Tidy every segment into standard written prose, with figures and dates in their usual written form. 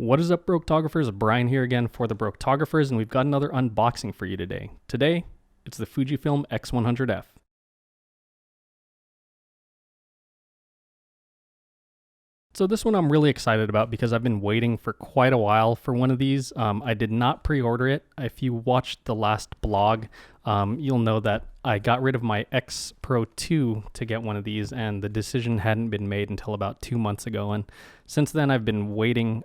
What is up, Broketographers? Brian here again for the Broketographers, and we've got another unboxing for you today. Today, it's the Fujifilm X100F. So this one I'm really excited about because I've been waiting for quite a while for one of these. I did not pre-order it. If you watched the last blog, you'll know that I got rid of my X Pro 2 to get one of these, and the decision hadn't been made until about 2 months ago. And since then, I've been waiting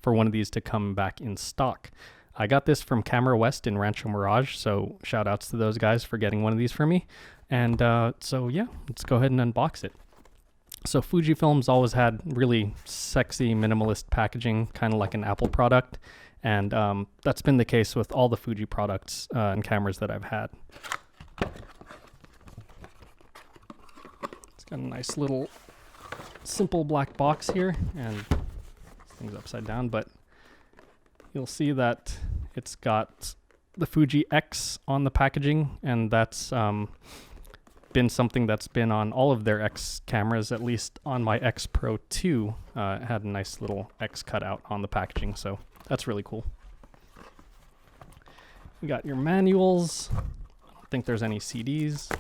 for one of these to come back in stock. I got this from Camera West in Rancho Mirage, so shout outs to those guys for getting one of these for me. And so yeah, let's go ahead and unbox it. So Fujifilm's always had really sexy, minimalist packaging, kind of like an Apple product. And that's been the case with all the Fuji products and cameras that I've had. It's got a nice little simple black box here, and this thing's upside down, but you'll see that it's got the Fuji X on the packaging, and that's been something that's been on all of their X cameras. At least on my X Pro 2, it had a nice little X cutout on the packaging, so that's really cool. You got your manuals. I don't think there's any CDs.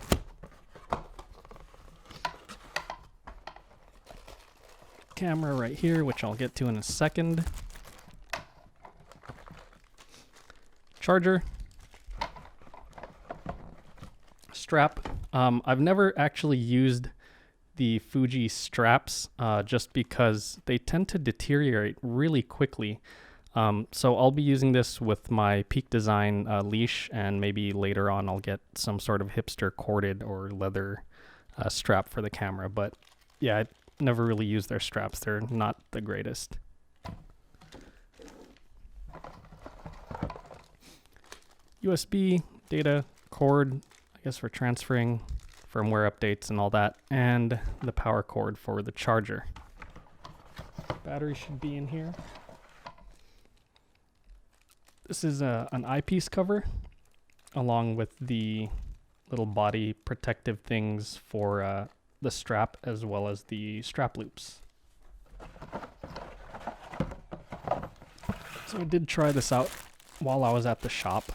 Camera right here, which I'll get to in a second. Charger. Strap. I've never actually used the Fuji straps just because they tend to deteriorate really quickly. So I'll be using this with my Peak Design leash, and maybe later on I'll get some sort of hipster corded or leather strap for the camera. But yeah, I never really used their straps. They're not the greatest. USB, data, cord, I guess for transferring firmware updates and all that, and the power cord for the charger. Battery should be in here. This is an eyepiece cover, along with the little body protective things for the strap, as well as the strap loops. So I did try this out while I was at the shop.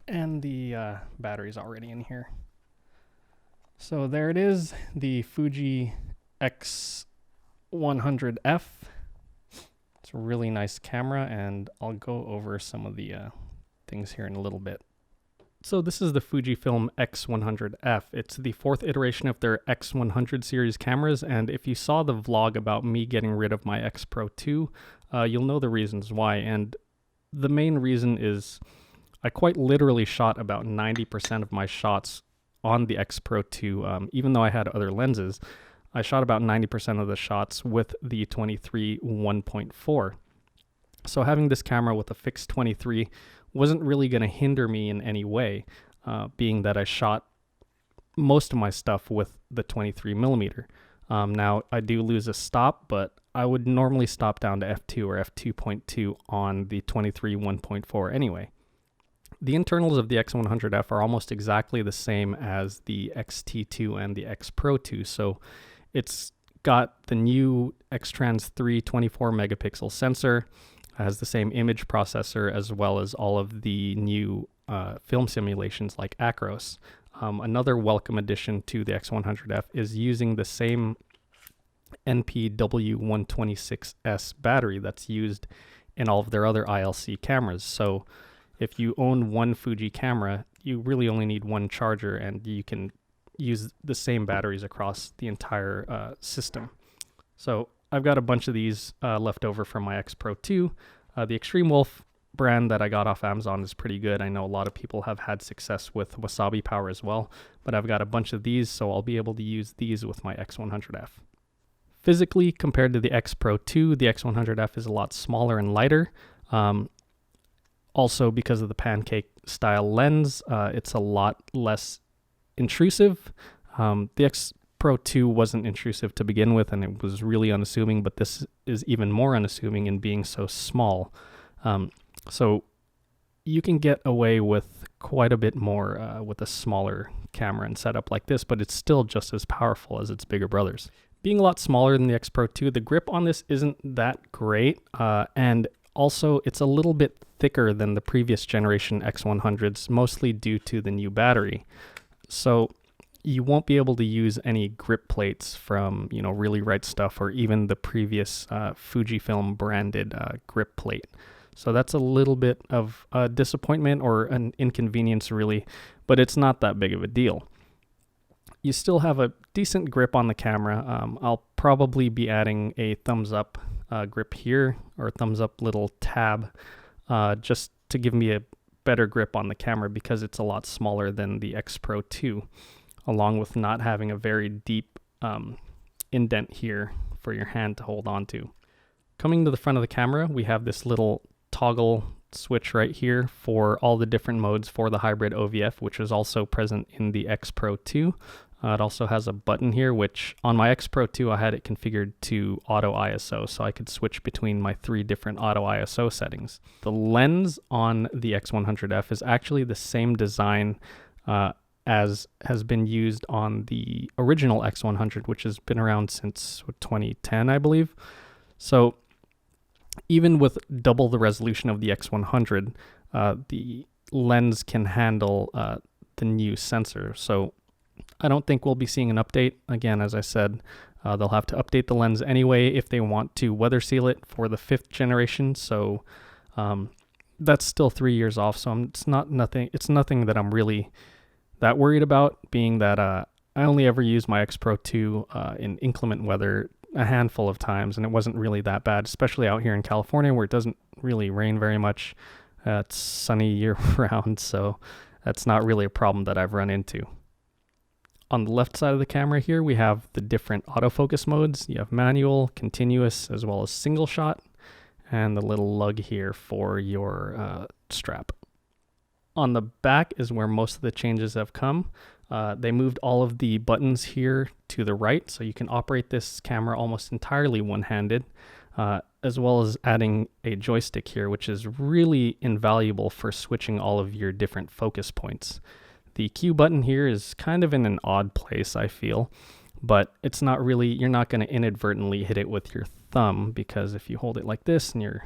And the battery's already in here. So there it is, the Fuji X100F. It's a really nice camera, and I'll go over some of the things here in a little bit. So this is the Fujifilm X100F. It's the fourth iteration of their X100 series cameras, and if you saw the vlog about me getting rid of my X Pro 2, you'll know the reasons why. And the main reason is I quite literally shot about 90% of my shots on the X Pro 2. Even though I had other lenses, I shot about 90% of the shots with the 23 1.4. So having this camera with a fixed 23 wasn't really going to hinder me in any way, being that I shot most of my stuff with the 23 millimeter. Now, I do lose a stop, but I would normally stop down to f2 or f2.2 on the 23 1.4 anyway. The internals of the X100F are almost exactly the same as the X-T2 and the X Pro 2, so it's got the new X-Trans 3 24 megapixel sensor, has the same image processor, as well as all of the new film simulations like Acros. Another welcome addition to the X100F is using the same NPW126S battery that's used in all of their other ILC cameras. So if you own one Fuji camera, you really only need one charger, and you can use the same batteries across the entire system. So I've got a bunch of these left over from my X Pro 2. The Extreme Wolf brand that I got off Amazon is pretty good. I know a lot of people have had success with Wasabi Power as well, but I've got a bunch of these, so I'll be able to use these with my X100F. Physically, compared to the X Pro 2, the X100F is a lot smaller and lighter. Also, because of the pancake style lens, it's a lot less intrusive. The X Pro 2 wasn't intrusive to begin with, and it was really unassuming, but this is even more unassuming in being so small. So you can get away with quite a bit more with a smaller camera and setup like this, but it's still just as powerful as its bigger brothers. Being a lot smaller than the X Pro 2, the grip on this isn't that great, and also it's a little bit thicker than the previous generation X100s, mostly due to the new battery. So you won't be able to use any grip plates from, Really Right Stuff or even the previous Fujifilm branded grip plate. So that's a little bit of a disappointment or an inconvenience really, but it's not that big of a deal. You still have a decent grip on the camera. I'll probably be adding a thumbs up grip here, or thumbs up little tab, just to give me a better grip on the camera because it's a lot smaller than the X Pro 2, along with not having a very deep indent here for your hand to hold on to. Coming to the front of the camera, we have this little toggle switch right here for all the different modes for the hybrid OVF, which is also present in the X Pro 2. It also has a button here, which on my X Pro 2, I had it configured to auto ISO, so I could switch between my 3 different auto ISO settings. The lens on the X100F is actually the same design as has been used on the original X100, which has been around since 2010, I believe. So even with double the resolution of the X100, the lens can handle the new sensor. So I don't think we'll be seeing an update. Again, as I said, they'll have to update the lens anyway if they want to weather seal it for the 5th generation. So that's still 3 years off. So it's nothing that I'm really that worried about, being that I only ever used my X Pro 2 in inclement weather a handful of times, and it wasn't really that bad, especially out here in California where it doesn't really rain very much. It's sunny year round, so that's not really a problem that I've run into. On the left side of the camera here, we have the different autofocus modes. You have manual, continuous, as well as single shot, and the little lug here for your strap. On the back is where most of the changes have come. They moved all of the buttons here to the right, so you can operate this camera almost entirely one-handed, as well as adding a joystick here, which is really invaluable for switching all of your different focus points. The Q button here is kind of in an odd place, I feel, but it's not really, you're not going to inadvertently hit it with your thumb, because if you hold it like this and you're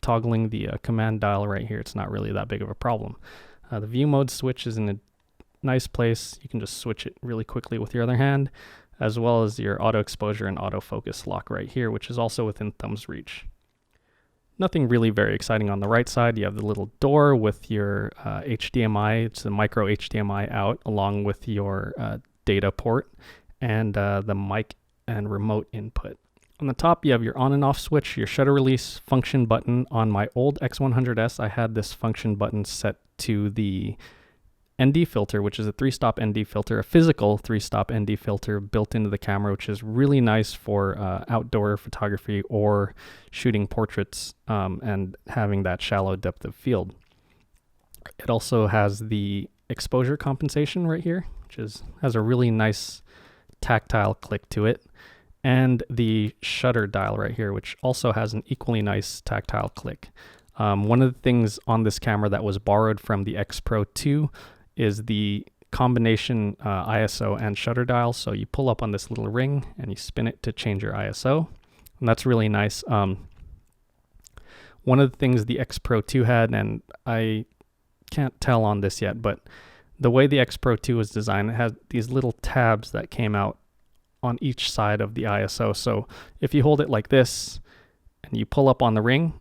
toggling the command dial right here, it's not really that big of a problem. The view mode switch is in a nice place. You can just switch it really quickly with your other hand, as well as your auto exposure and autofocus lock right here, which is also within thumb's reach. Nothing really very exciting on the right side. You have the little door with your HDMI. It's the micro HDMI out, along with your data port and the mic and remote input. On the top, you have your on and off switch, your shutter release function button. On my old X100S, I had this function button set to the ND filter, which is a 3-stop ND filter, a physical 3-stop ND filter built into the camera, which is really nice for outdoor photography or shooting portraits and having that shallow depth of field. It also has the exposure compensation right here, which has a really nice tactile click to it, and the shutter dial right here, which also has an equally nice tactile click. One of the things on this camera that was borrowed from the X Pro 2 is the combination ISO and shutter dial. So you pull up on this little ring and you spin it to change your ISO, and that's really nice. One of the things the X Pro 2 had, and I can't tell on this yet, but the way the X Pro 2 was designed, it had these little tabs that came out on each side of the ISO. So if you hold it like this and you pull up on the ring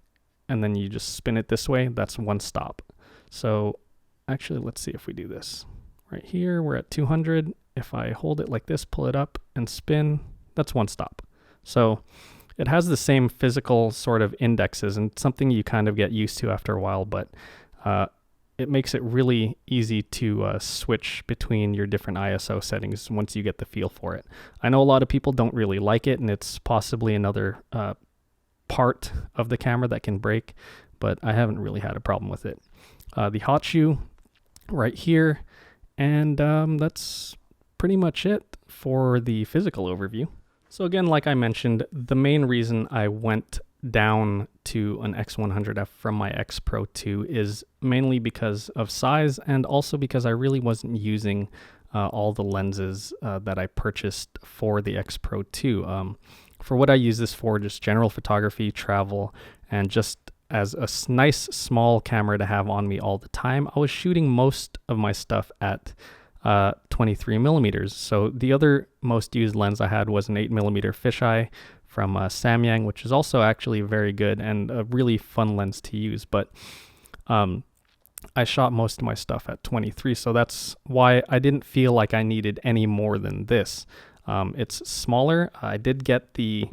and then you just spin it this way, that's one stop. So actually, let's see if we do this. Right here, we're at 200. If I hold it like this, pull it up and spin, that's one stop. So it has the same physical sort of indexes, and something you kind of get used to after a while, but it makes it really easy to switch between your different ISO settings once you get the feel for it. I know a lot of people don't really like it, and it's possibly another part of the camera that can break, but I haven't really had a problem with it. The hot shoe right here, and that's pretty much it for the physical overview. So again, like I mentioned, the main reason I went down to an X100F from my X Pro 2 is mainly because of size, and also because I really wasn't using all the lenses that I purchased for the X Pro 2. For what I use this for, just general photography, travel, and just as a nice small camera to have on me all the time, I was shooting most of my stuff at 23 millimeters. So the other most used lens I had was an 8mm fisheye from Samyang, which is also actually very good and a really fun lens to use. But I shot most of my stuff at 23, so that's why I didn't feel like I needed any more than this. It's smaller. I did get the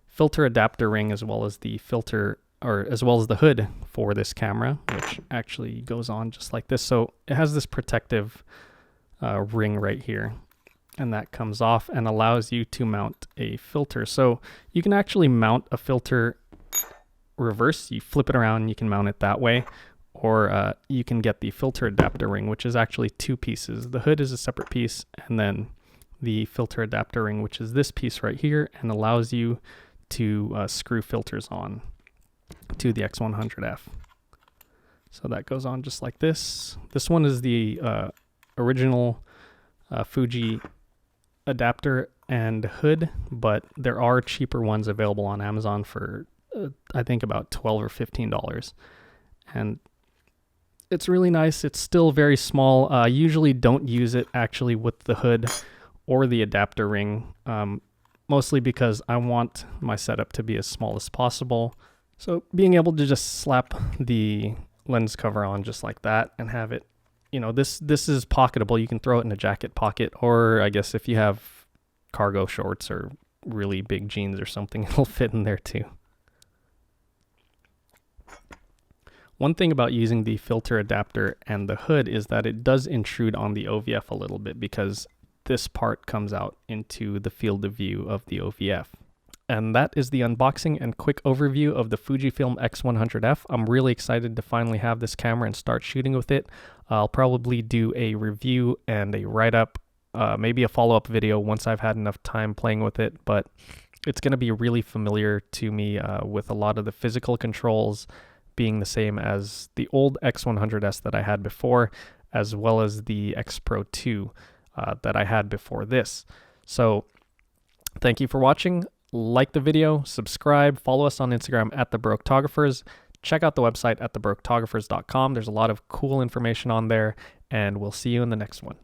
filter adapter ring as well as the hood for this camera, which actually goes on just like this. So it has this protective ring right here, and that comes off and allows you to mount a filter. So you can actually mount a filter reverse. You flip it around and you can mount it that way, or you can get the filter adapter ring, which is actually two pieces. The hood is a separate piece, and then the filter adapter ring, which is this piece right here, and allows you to screw filters on to the X100F. So that goes on just like this. This one is the original Fuji adapter and hood, but there are cheaper ones available on Amazon for I think about $12 or $15, and it's really nice. It's still very small. I usually don't use it actually with the hood or the adapter ring, mostly because I want my setup to be as small as possible. So being able to just slap the lens cover on just like that and have it, you know, this is pocketable. You can throw it in a jacket pocket, or I guess if you have cargo shorts or really big jeans or something, it'll fit in there too. One thing about using the filter adapter and the hood is that it does intrude on the OVF a little bit, because this part comes out into the field of view of the OVF. And that is the unboxing and quick overview of the Fujifilm X100F. I'm really excited to finally have this camera and start shooting with it. I'll probably do a review and a write-up, maybe a follow-up video once I've had enough time playing with it, but it's going to be really familiar to me with a lot of the physical controls being the same as the old X100S that I had before, as well as the X Pro 2 that I had before this. So thank you for watching. Like the video, subscribe, follow us on Instagram at The Broketographers. Check out the website at thebroketographers.com. There's a lot of cool information on there, and we'll see you in the next one.